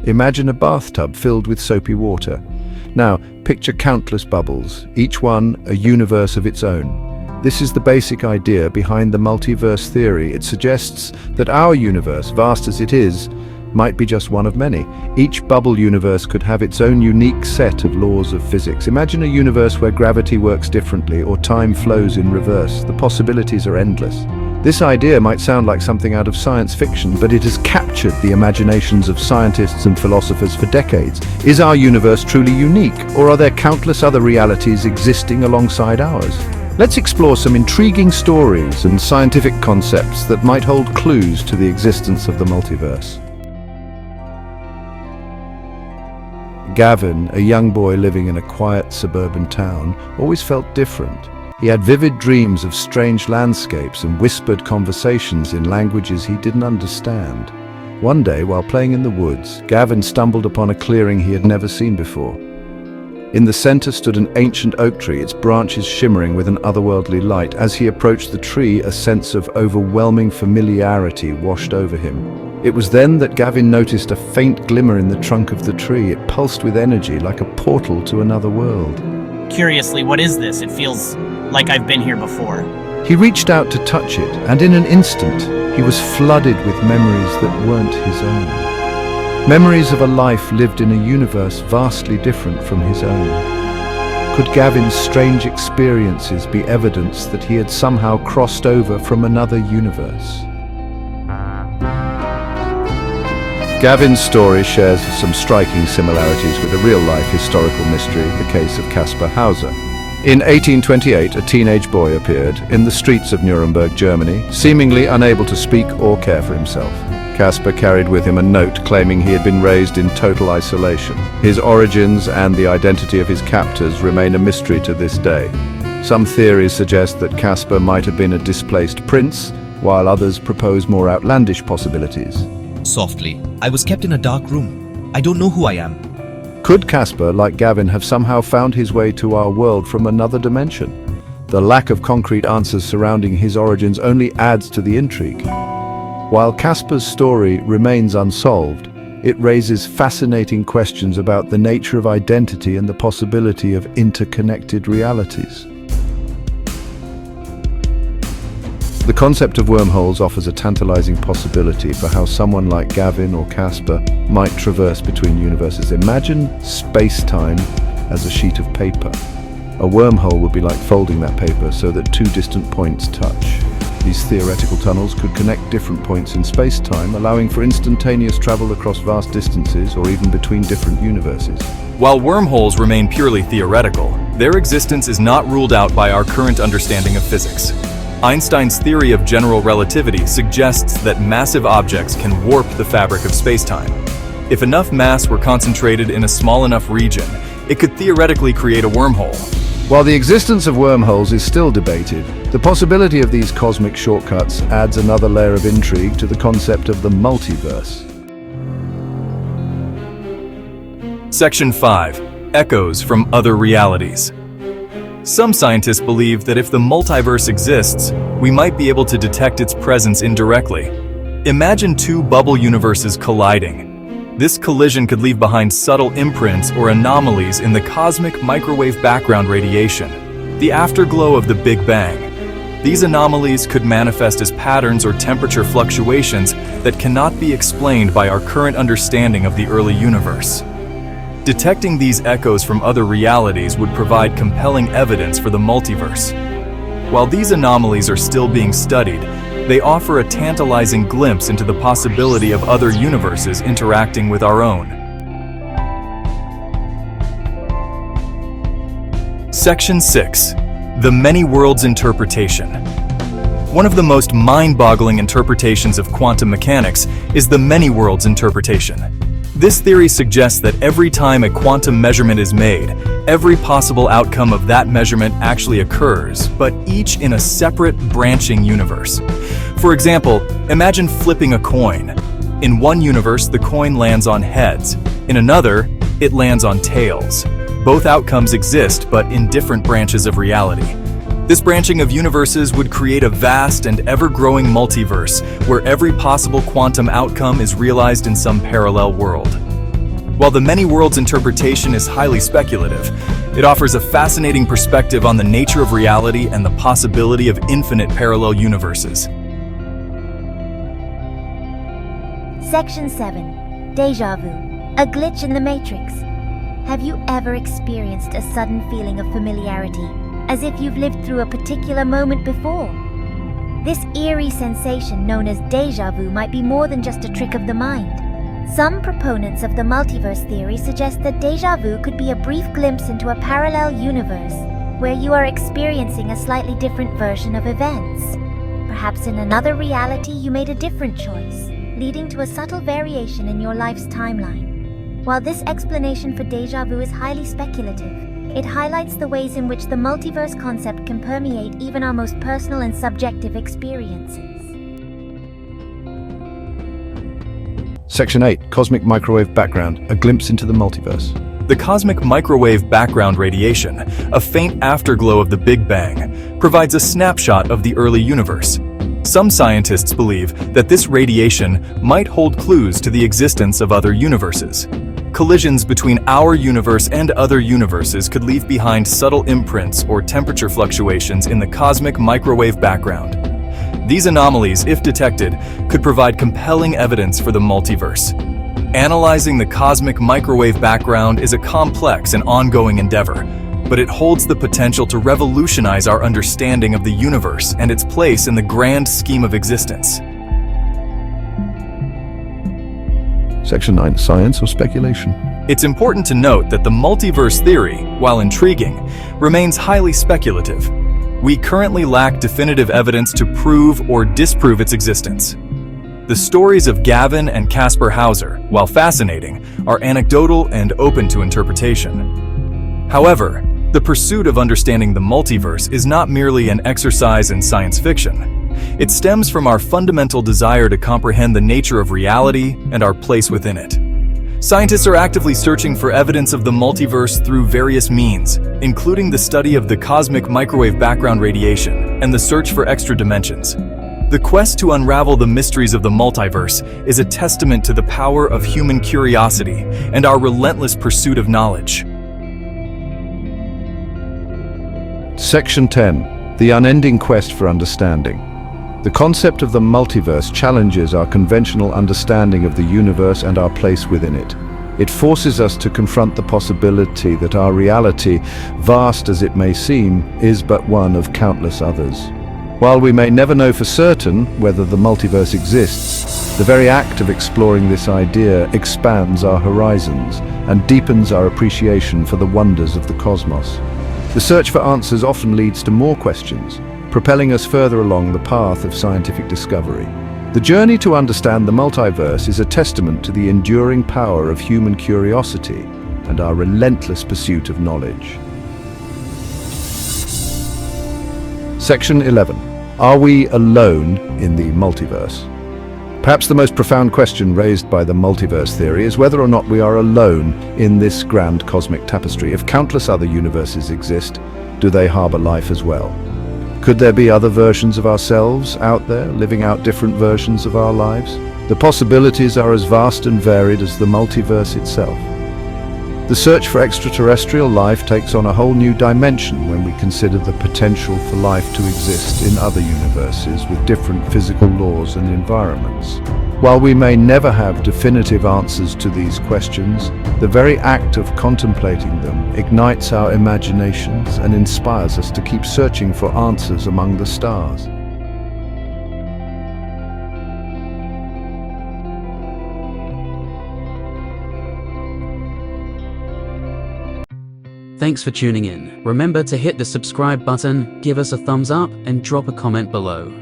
Imagine a bathtub filled with soapy water. Now, picture countless bubbles, each one a universe of its own. This is the basic idea behind the multiverse theory. It suggests that our universe, vast as it is, might be just one of many. Each bubble universe could have its own unique set of laws of physics. Imagine a universe where gravity works differently or time flows in reverse. The possibilities are endless. This idea might sound like something out of science fiction, but it has captured the imaginations of scientists and philosophers for decades. Is our universe truly unique, or are there countless other realities existing alongside ours? Let's explore some intriguing stories and scientific concepts that might hold clues to the existence of the multiverse. Gavin, a young boy living in a quiet suburban town, always felt different. He had vivid dreams of strange landscapes and whispered conversations in languages he didn't understand. One day, while playing in the woods, Gavin stumbled upon a clearing he had never seen before. In the center stood an ancient oak tree, its branches shimmering with an otherworldly light. As he approached the tree, a sense of overwhelming familiarity washed over him. It was then that Gavin noticed a faint glimmer in the trunk of the tree. It pulsed with energy, like a portal to another world. Curiously, what is this? It feels like I've been here before. He reached out to touch it, and in an instant, he was flooded with memories that weren't his own. Memories of a life lived in a universe vastly different from his own. Could Gavin's strange experiences be evidence that he had somehow crossed over from another universe? Gavin's story shares some striking similarities with a real-life historical mystery, the case of Casper. In 1828, a teenage boy appeared in the streets of Nuremberg, Germany, seemingly unable to speak or care for himself. Casper carried with him a note claiming he had been raised in total isolation. His origins and the identity of his captors remain a mystery to this day. Some theories suggest that Casper might have been a displaced prince, while others propose more outlandish possibilities. Softly, I was kept in a dark room. I don't know who I am. Could Casper, like Gavin, have somehow found his way to our world from another dimension? The lack of concrete answers surrounding his origins only adds to the intrigue. While Casper's story remains unsolved, it raises fascinating questions about the nature of identity and the possibility of interconnected realities. The concept of wormholes offers a tantalizing possibility for how someone like Gavin or Casper might traverse between universes. Imagine space-time as a sheet of paper. A wormhole would be like folding that paper so that two distant points touch. These theoretical tunnels could connect different points in space-time, allowing for instantaneous travel across vast distances or even between different universes. While wormholes remain purely theoretical, their existence is not ruled out by our current understanding of physics. Einstein's theory of general relativity suggests that massive objects can warp the fabric of space-time. If enough mass were concentrated in a small enough region, it could theoretically create a wormhole. While the existence of wormholes is still debated, the possibility of these cosmic shortcuts adds another layer of intrigue to the concept of the multiverse. Section 5. Echoes from other realities. Some scientists believe that if the multiverse exists, we might be able to detect its presence indirectly. Imagine two bubble universes colliding. This collision could leave behind subtle imprints or anomalies in the cosmic microwave background radiation, the afterglow of the Big Bang. These anomalies could manifest as patterns or temperature fluctuations that cannot be explained by our current understanding of the early universe. Detecting these echoes from other realities would provide compelling evidence for the multiverse. While these anomalies are still being studied, they offer a tantalizing glimpse into the possibility of other universes interacting with our own. Section 6. The Many Worlds Interpretation. One of the most mind-boggling interpretations of quantum mechanics is the many worlds interpretation. This theory suggests that every time a quantum measurement is made, every possible outcome of that measurement actually occurs, but each in a separate, branching universe. For example, imagine flipping a coin. In one universe, the coin lands on heads. In another, it lands on tails. Both outcomes exist, but in different branches of reality. This branching of universes would create a vast and ever-growing multiverse where every possible quantum outcome is realized in some parallel world. While the many worlds interpretation is highly speculative, it offers a fascinating perspective on the nature of reality and the possibility of infinite parallel universes. Section 7. Deja Vu. A glitch in the Matrix. Have you ever experienced a sudden feeling of familiarity, as if you've lived through a particular moment before? This eerie sensation known as deja vu might be more than just a trick of the mind. Some proponents of the multiverse theory suggest that deja vu could be a brief glimpse into a parallel universe, where you are experiencing a slightly different version of events. Perhaps in another reality you made a different choice, leading to a subtle variation in your life's timeline. While this explanation for deja vu is highly speculative, it highlights the ways in which the multiverse concept can permeate even our most personal and subjective experiences. Section 8. Cosmic Microwave Background, a glimpse into the multiverse. The cosmic microwave background radiation, a faint afterglow of the Big Bang, provides a snapshot of the early universe. Some scientists believe that this radiation might hold clues to the existence of other universes. Collisions between our universe and other universes could leave behind subtle imprints or temperature fluctuations in the cosmic microwave background. These anomalies, if detected, could provide compelling evidence for the multiverse. Analyzing the cosmic microwave background is a complex and ongoing endeavor, but it holds the potential to revolutionize our understanding of the universe and its place in the grand scheme of existence. Section 9. Science or speculation? It's important to note that the multiverse theory, while intriguing, remains highly speculative. We currently lack definitive evidence to prove or disprove its existence. The stories of Gavin and Casper, while fascinating, are anecdotal and open to interpretation. However, the pursuit of understanding the multiverse is not merely an exercise in science fiction. It stems from our fundamental desire to comprehend the nature of reality and our place within it. Scientists are actively searching for evidence of the multiverse through various means, including the study of the cosmic microwave background radiation and the search for extra dimensions. The quest to unravel the mysteries of the multiverse is a testament to the power of human curiosity and our relentless pursuit of knowledge. Section 10. The unending quest for understanding. The concept of the multiverse challenges our conventional understanding of the universe and our place within it. It forces us to confront the possibility that our reality, vast as it may seem, is but one of countless others. While we may never know for certain whether the multiverse exists, the very act of exploring this idea expands our horizons and deepens our appreciation for the wonders of the cosmos. The search for answers often leads to more questions, propelling us further along the path of scientific discovery. The journey to understand the multiverse is a testament to the enduring power of human curiosity and our relentless pursuit of knowledge. Section 11. Are we alone in the multiverse? Perhaps the most profound question raised by the multiverse theory is whether or not we are alone in this grand cosmic tapestry. If countless other universes exist, do they harbor life as well? Could there be other versions of ourselves out there, living out different versions of our lives? The possibilities are as vast and varied as the multiverse itself. The search for extraterrestrial life takes on a whole new dimension when we consider the potential for life to exist in other universes with different physical laws and environments. While we may never have definitive answers to these questions, the very act of contemplating them ignites our imaginations and inspires us to keep searching for answers among the stars. Thanks for tuning in. Remember to hit the subscribe button, give us a thumbs up, and drop a comment below.